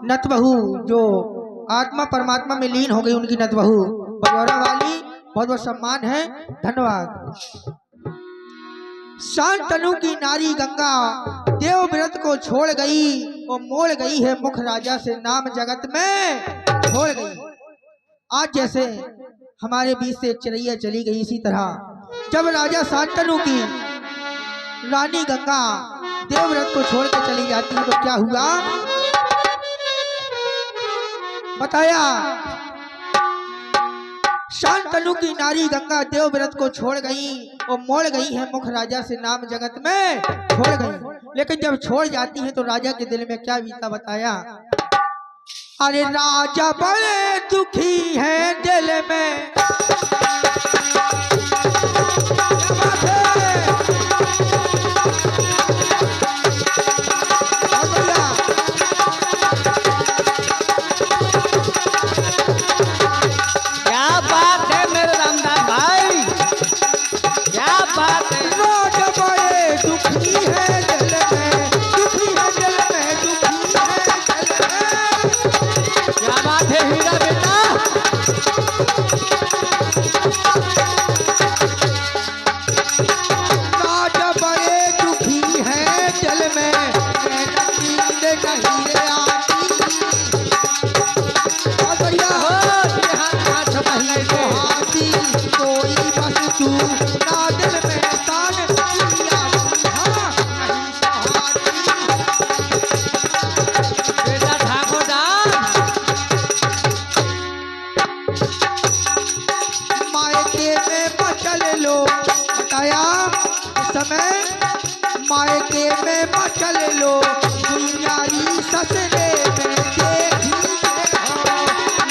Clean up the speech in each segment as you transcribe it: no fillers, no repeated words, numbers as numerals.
नतबहू जो आत्मा परमात्मा में लीन हो गई, उनकी नतबहू बजौरा वाली, बहुत बहुत सम्मान है, धन्यवाद। शांतनु की नारी गंगा देवव्रत को छोड़ गई और मोड़ गई है मुख राजा से, नाम जगत में छोड़ गई। आज जैसे हमारे बीच से चिड़ैया चली गई, इसी तरह जब राजा शांतनु की रानी गंगा देवव्रत को छोड़ के चली जाती है तो क्या हुआ बताया। शांतनु की नारी गंगा देवव्रत को छोड़ गई और मोड़ गई है मुख राजा से, नाम जगत में छोड़ गई। लेकिन जब छोड़ जाती है तो राजा के दिल में क्या बीता बताया। अरे राजा बड़े दुखी है दिल में, मायके में मचल लो दुनियारी ससरे में देखी हो,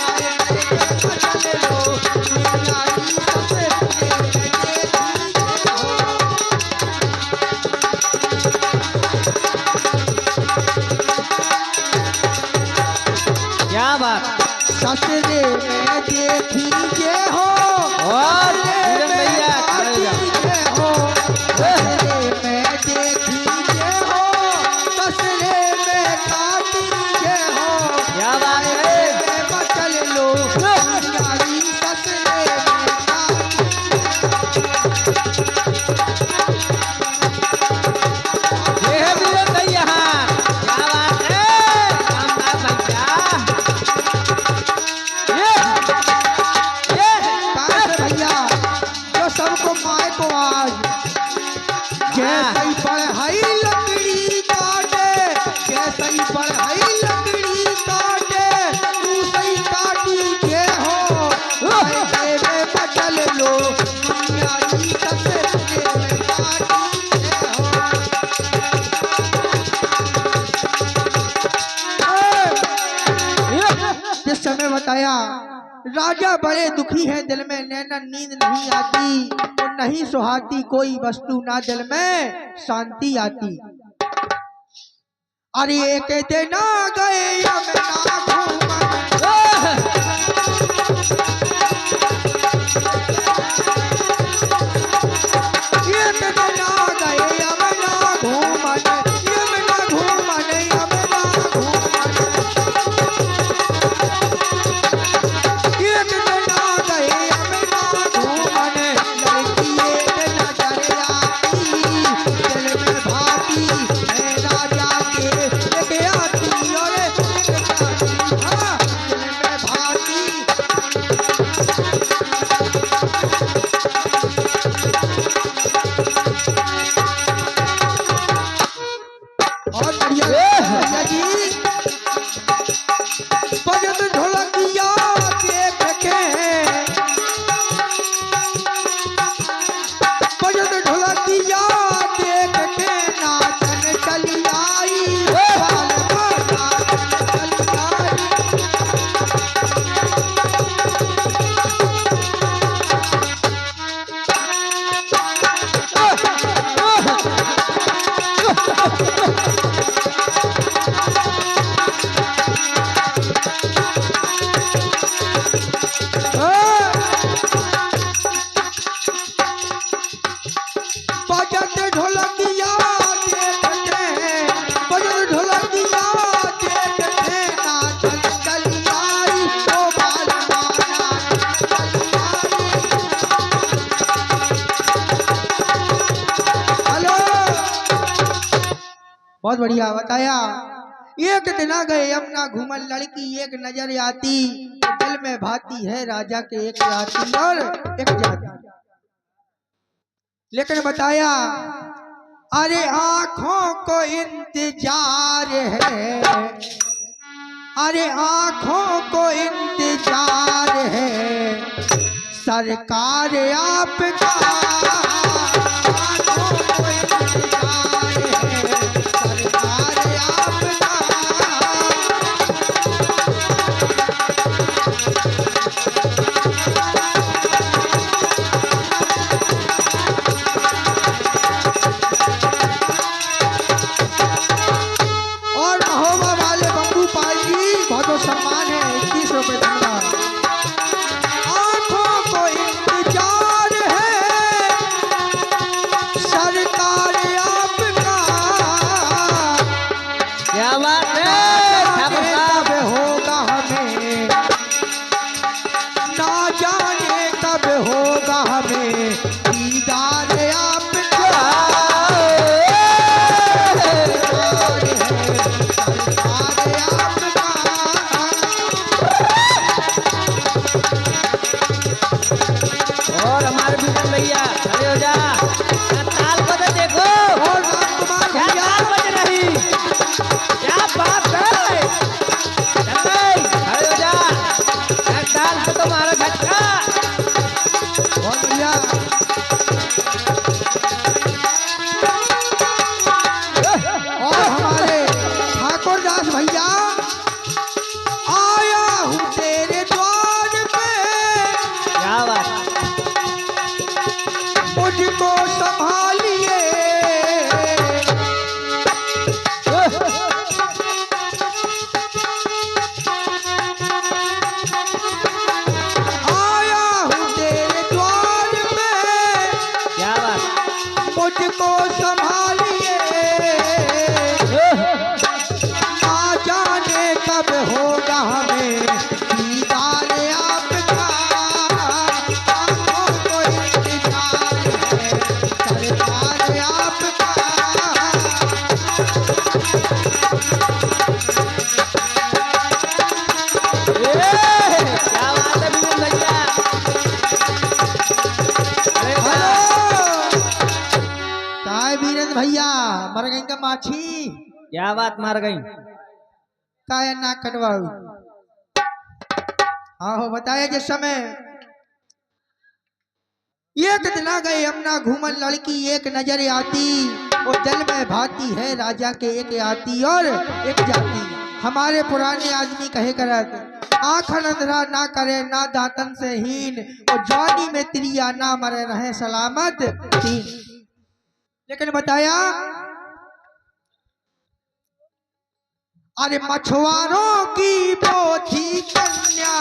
मायके में मचल लो दुनियारी ससरे में देखी हो। क्या बात, ससरे में देखी हो और बताया। राजा बड़े दुखी है, दिल में नैना नींद नहीं आती और नहीं सुहाती कोई वस्तु, ना दिल में शांति आती। अरे एक दिन आ गए यमुना घूमन, एक दिन आ गए यमुना घूमन, यमुना घूमन, यमुना घूमन, एक दिन आ गए यमुना घूमन, लड़की एक नजर आती, दिल में भाती है राजा के लेके आती, और बहुत बढ़िया बताया। एक दिन आ गए यमुना घूमन लड़की, एक नजर आती दिल में भाती है राजा के एक जाति और एक जाति। लेकिन बताया अरे आंखों को इंतजार है, अरे आंखों को इंतजार है सरकार आपका, आंखों को इंतजार है सरकार आपका। और महोबा वाले बंबू पाल जी बहुत बहुत सम्मान है, 21 रुपए दूंगा। आंखों को इंतजार है सरकार आपका, क्या बात है ठाकुर साहब। कब होगा हमें, ना जाने कब होगा हमें दीदार आपका। सरकार है सरकार आपका। और हमारे बिजन भैया खड़े हो जा, ताल को तो देखो और रामकुमार क्या भैया ताल बज रही, क्या बात है। चल भाई खड़े हो जा, ताल से तुम्हारा झटका। बहुत बढ़िया। और हमारे ठाकुर दास भैया, आया हूँ तेरे द्वार पे क्या बात। मुझको संभालिए, आया हूँ तेरे द्वार पे क्या बात। मुझको संभालिए, ना जाने कब होगा हमें दीदार आपका। आंखों को इंतजार है सरकार आपका। क्या बात है बिजन भैया। अरे हेलो वाह। काय वीरेंद्र भैया, मर गई का माछी क्या बात मार गई। काय ना कटवाऊ। हाँ हो बताया जिस समय एक दिन आ गए यमुना घूमन लड़की, एक नजर आती वो दिल में भाती है राजा के एक आती और एक जाती। हमारे पुराने आदमी कहे करत आँख अंधरा ना करे ना दातन से हीन, वो जवानी में त्रिया ना मरे रहे सलामत तीन। लेकिन बताया अरे मछुआरों की पोथी कन्या,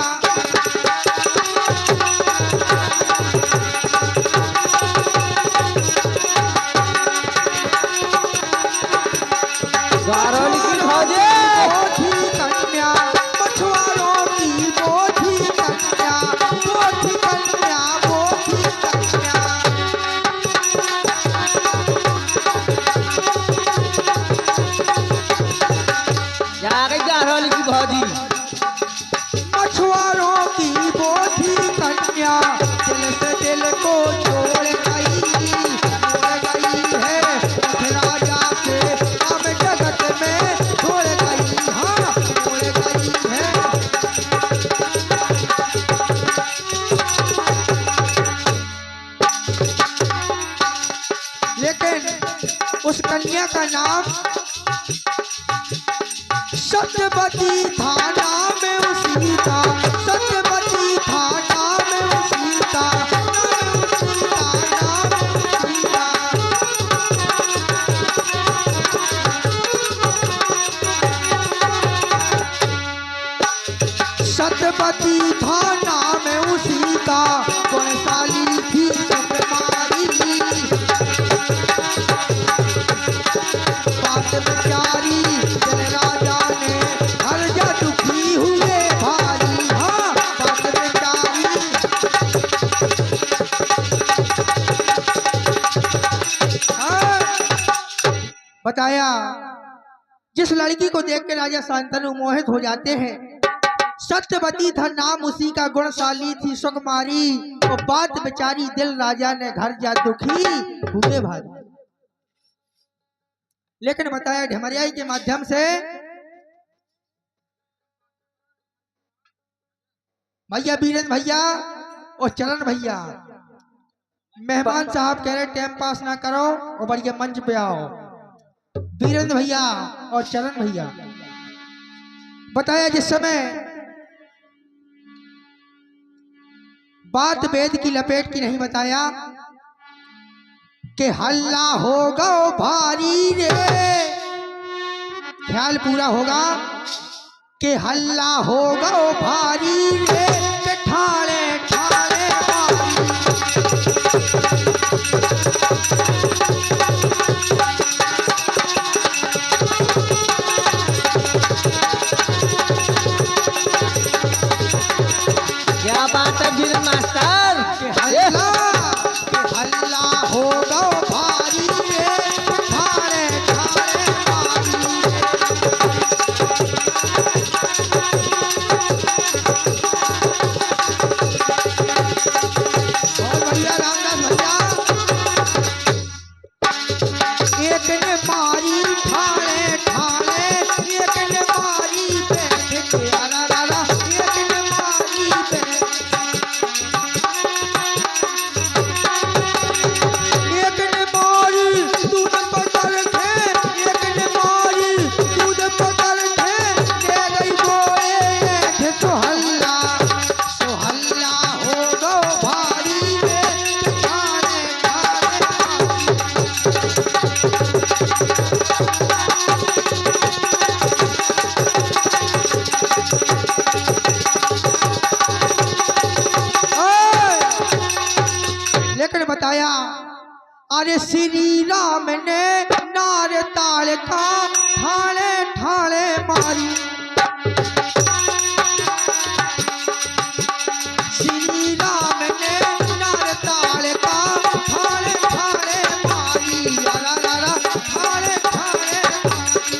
गारोली की फौजी। पोथी कन्या मछुआरों की पोथी कन्या, पोथी कन्या पोथी कन्या। जा गई गारोली की फौजी। मछुआरों की पोथी कन्या दिल से दिल को जोड़ गई है राजा के नाम जगत में छोड़ गई, हाँ छोड़ गई है। लेकिन उस कन्या का नाम सत्यवती था, नाम उसी का सत्यवती था, नाम उसी का, नाम उसी का, नाम उसी का। सत्यवती था नाम उसी का, गुणशाली थी सुकुमारी, बात बेचारी दिल राजा ने हर जा दुखी हुए भारी, हाँ बात बेचारी। हाँ, बताया जिस लड़की को देख के राजा शांतनु मोहित हो जाते हैं, सत्यवती था नाम उसी का, गुणशाली थी सुकुमारी, वो बात बेचारी दिल राजा ने घर जा दुखी हुए भारी। लेकिन बताया ढमरियाई के माध्यम से भैया बीरेंद्र भैया और चरण भैया, मेहमान साहब कह रहे टाइम पास ना करो और बढ़िया मंच पे आओ। बीरेंद्र भैया और चरण भैया, बताया जिस समय बात वेद की लपेट की नहीं, बताया कि हल्ला होगा भारी रे, ख्याल पूरा होगा कि हल्ला होगा भारी रे, के ठाणे ठाणे मारी। क्या बात है वीर मास्टर, हल्ला होगा भारी रे, ठाणे ठाणे मारी। बहुत बढ़िया रामदास भैया, एक ने मारी ठाणे ठाणे, एक ने मारी बैठ के आरा रारा, एक ने मारी बैठ, एक ने मारी दूध पकड़ के, एक ने मारी दूध पकड़ के, ले गई बोए सोहल्ला, सोहल्ला होगा भारी रे, ठाणे ठाणे मारी। लेकिन बताया अरे श्री राम ने नार ताल का ठाणे ठाणे मारी, श्री राम ने नार ताल का ठाणे ठाणे मारी, रा रा रा ठाणे ठाणे मारी।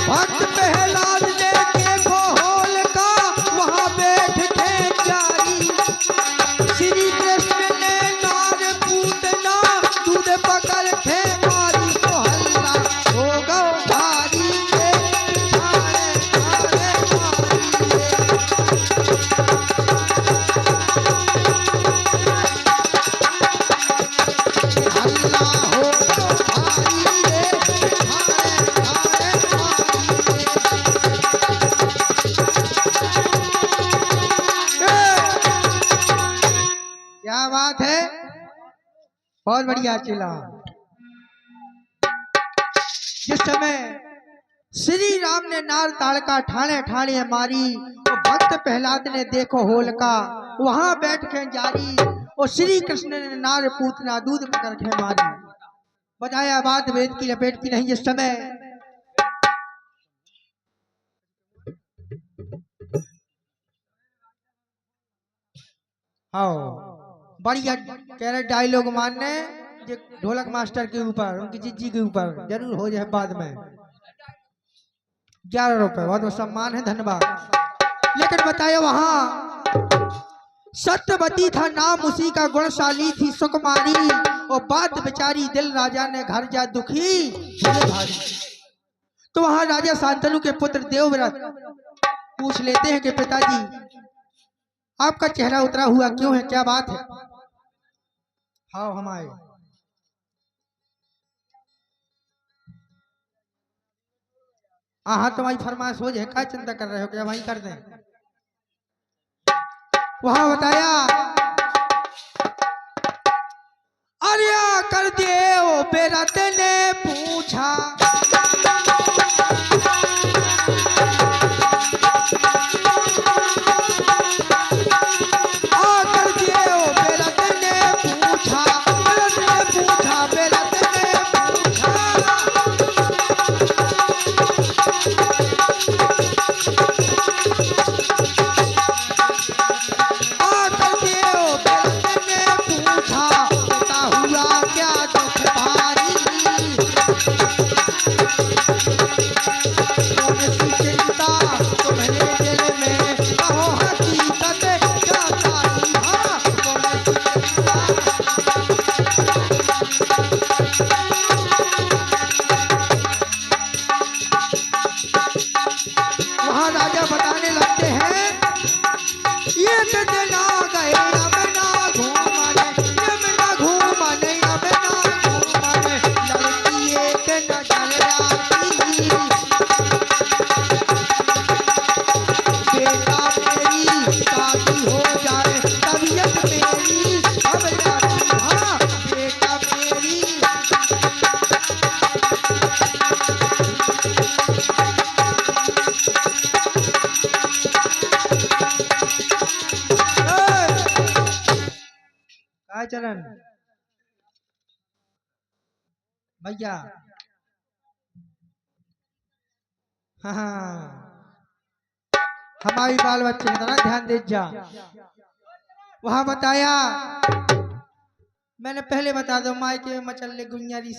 भक्त प्रहलाद ने देखो होल का, वहां बैठ के जारी, श्री कृष्ण ने नार पूतना दूध पकड़ के मारी, तो हल्ला होगा भारी रे, ठाणे ठाणे मारी रे। हल्ला होगा भारी रे, ठाणे ठाणे मारी रे। क्या बात है, बहुत बढ़िया चिल्ला। जिस समय श्री राम ने नार ताड़का ठाणे ठाणे मारी, तो भक्त प्रहलाद ने देखो होल का, वहां बैठ के जारी, और श्री कृष्ण ने नार पूतना दूध पकड़ के मारी। बताया बात वेद की लपेट की नहीं। जिस समय हाँ बढ़िया कह रहे डायलॉग मानने जे ढोलक मास्टर के ऊपर, उनकी जिज्जी के ऊपर जरूर हो जाए बाद में। 11 रुपए बहुत बहुत सम्मान है, धन्यवाद। लेकिन बताया वहां सत्यवती था नाम उसी का, गुणशाली थी सुकुमारी, और बात बेचारी दिल राजा ने घर जा दुखी हुए भारी। तो वहां राजा शांतनु के पुत्र देवव्रत पूछ लेते हैं कि पिताजी आपका चेहरा उतरा हुआ क्यों है, क्या बात है? हाँ हम आए। हाँ तुम्हारी फरमाइश हो जाए, क्या चिंता कर रहे हो, क्या वहीं कर दें। वहां बताया अरे कर देव बेरत ने पूछा, आकर देव बेरत ने पूछा, बेरत ने पूछा, बेरत ने पूछा, आकर देव बेरत ने पूछा, बता हुआ क्या दुख भारी। आय चरण भैया। हाँ हमारी बाल बच्चे की तरह ध्यान दे जा। वहां बताया मैंने पहले बता दो मायके में मचल गुनियारी